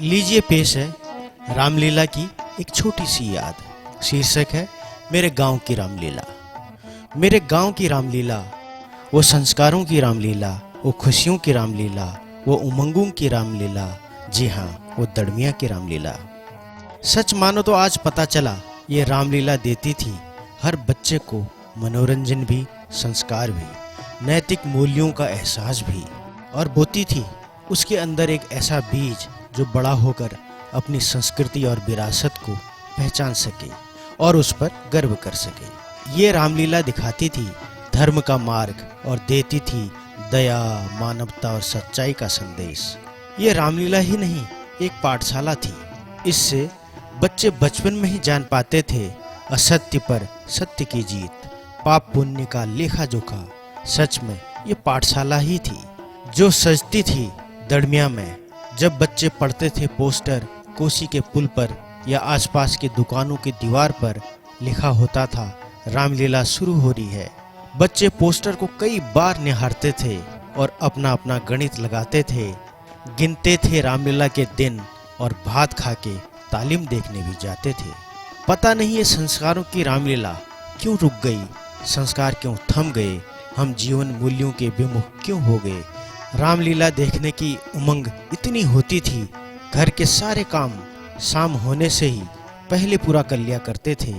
लीजिए पेश है रामलीला की एक छोटी सी याद। शीर्षक है मेरे गांव की रामलीला। मेरे गांव की रामलीला, वो संस्कारों की रामलीला, वो खुशियों की रामलीला, वो उमंगों की रामलीला, जी हाँ वो दड़मिया की रामलीला। सच मानो तो आज पता चला ये रामलीला देती थी हर बच्चे को मनोरंजन भी, संस्कार भी, नैतिक मूल्यों का एहसास भी, और बोती थी उसके अंदर एक ऐसा बीज जो बड़ा होकर अपनी संस्कृति और विरासत को पहचान सके और उस पर गर्व कर सके। ये रामलीला दिखाती थी धर्म का मार्ग और देती थी दया, मानवता और सच्चाई का संदेश। ये रामलीला ही नहीं, एक पाठशाला थी। इससे बच्चे बचपन में ही जान पाते थे असत्य पर सत्य की जीत, पाप पुण्य का लेखा जोखा। सच में ये पाठशाला ही थी जो सजती थी दड़मिया में। जब बच्चे पढ़ते थे पोस्टर कोसी के पुल पर या आसपास की दुकानों की दीवार पर लिखा होता था रामलीला शुरू हो रही है, बच्चे पोस्टर को कई बार निहारते थे और अपना अपना गणित लगाते थे, गिनते थे रामलीला के दिन और भात खा के तालीम देखने भी जाते थे। पता नहीं ये संस्कारों की रामलीला क्यों रुक गई, संस्कार क्यों थम गए, हम जीवन मूल्यों के विमुख क्यों हो गए। रामलीला देखने की उमंग इतनी होती थी, घर के सारे काम शाम होने से ही पहले पूरा कर लिया करते थे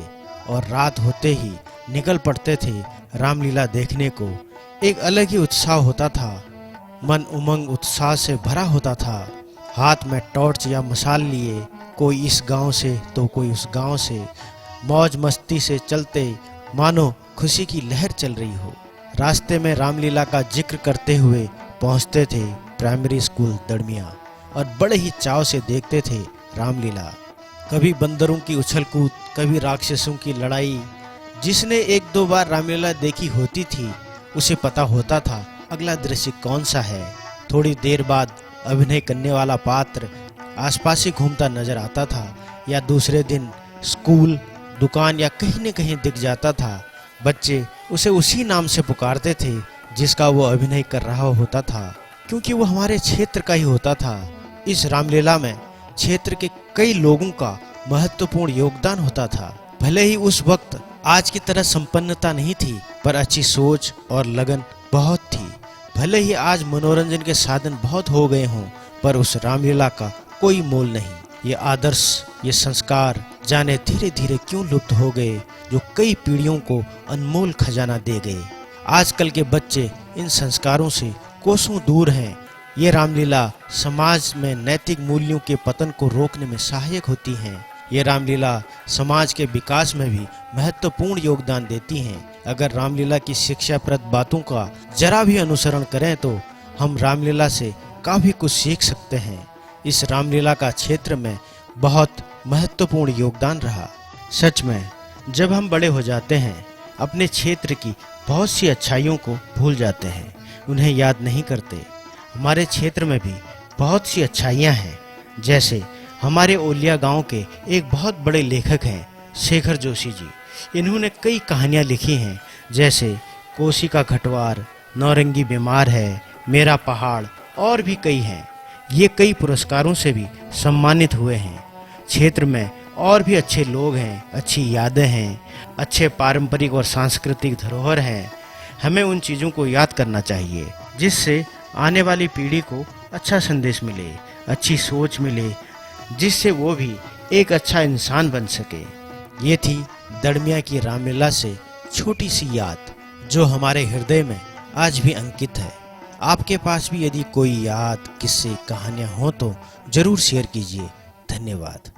और रात होते ही निकल पड़ते थे रामलीला देखने को। एक अलग ही उत्साह होता था, मन उमंग उत्साह से भरा होता था। हाथ में टॉर्च या मशाल लिए कोई इस गांव से तो कोई उस गांव से, मौज मस्ती से चलते मानो खुशी की लहर चल रही हो। रास्ते में रामलीला का जिक्र करते हुए पहुंचते थे प्राइमरी स्कूल दड़मिया और बड़े ही चाव से देखते थे रामलीला। कभी बंदरों की उछल कूद, कभी राक्षसों की लड़ाई। जिसने एक दो बार रामलीला देखी होती थी उसे पता होता था अगला दृश्य कौन सा है। थोड़ी देर बाद अभिनय करने वाला पात्र आसपास ही घूमता नजर आता था या दूसरे दिन स्कूल, दुकान या कहीं न कहीं दिख जाता था। बच्चे उसे उसी नाम से पुकारते थे जिसका वो अभिनय कर रहा होता था, क्योंकि वो हमारे क्षेत्र का ही होता था। इस रामलीला में क्षेत्र के कई लोगों का महत्वपूर्ण योगदान होता था। भले ही उस वक्त आज की तरह संपन्नता नहीं थी, पर अच्छी सोच और लगन बहुत थी। भले ही आज मनोरंजन के साधन बहुत हो गए हों, पर उस रामलीला का कोई मोल नहीं। ये आदर्श, ये संस्कार जाने धीरे धीरे क्यों लुप्त हो गए, जो कई पीढ़ियों को अनमोल खजाना दे गए। आजकल के बच्चे इन संस्कारों से कोसों दूर हैं। ये रामलीला समाज में नैतिक मूल्यों के पतन को रोकने में सहायक होती हैं। ये रामलीला समाज के विकास में भी महत्वपूर्ण योगदान देती हैं। अगर रामलीला की शिक्षाप्रद बातों का जरा भी अनुसरण करें तो हम रामलीला से काफ़ी कुछ सीख सकते हैं। इस रामलीला का क्षेत्र में बहुत महत्वपूर्ण योगदान रहा। सच में जब हम बड़े हो जाते हैं अपने क्षेत्र की बहुत सी अच्छाइयों को भूल जाते हैं, उन्हें याद नहीं करते। हमारे क्षेत्र में भी बहुत सी अच्छाइयाँ हैं। जैसे हमारे ओलिया गांव के एक बहुत बड़े लेखक हैं शेखर जोशी जी। इन्होंने कई कहानियाँ लिखी हैं, जैसे कोसी का घटवार, नौरंगी बीमार है, मेरा पहाड़ और भी कई हैं। ये कई पुरस्कारों से भी सम्मानित हुए हैं। क्षेत्र में और भी अच्छे लोग हैं, अच्छी यादें हैं, अच्छे पारंपरिक और सांस्कृतिक धरोहर हैं। हमें उन चीज़ों को याद करना चाहिए जिससे आने वाली पीढ़ी को अच्छा संदेश मिले, अच्छी सोच मिले, जिससे वो भी एक अच्छा इंसान बन सके। ये थी दड़मिया की रामलीला से छोटी सी याद जो हमारे हृदय में आज भी अंकित है। आपके पास भी यदि कोई याद, किस्से, कहानियाँ हो तो जरूर शेयर कीजिए। धन्यवाद।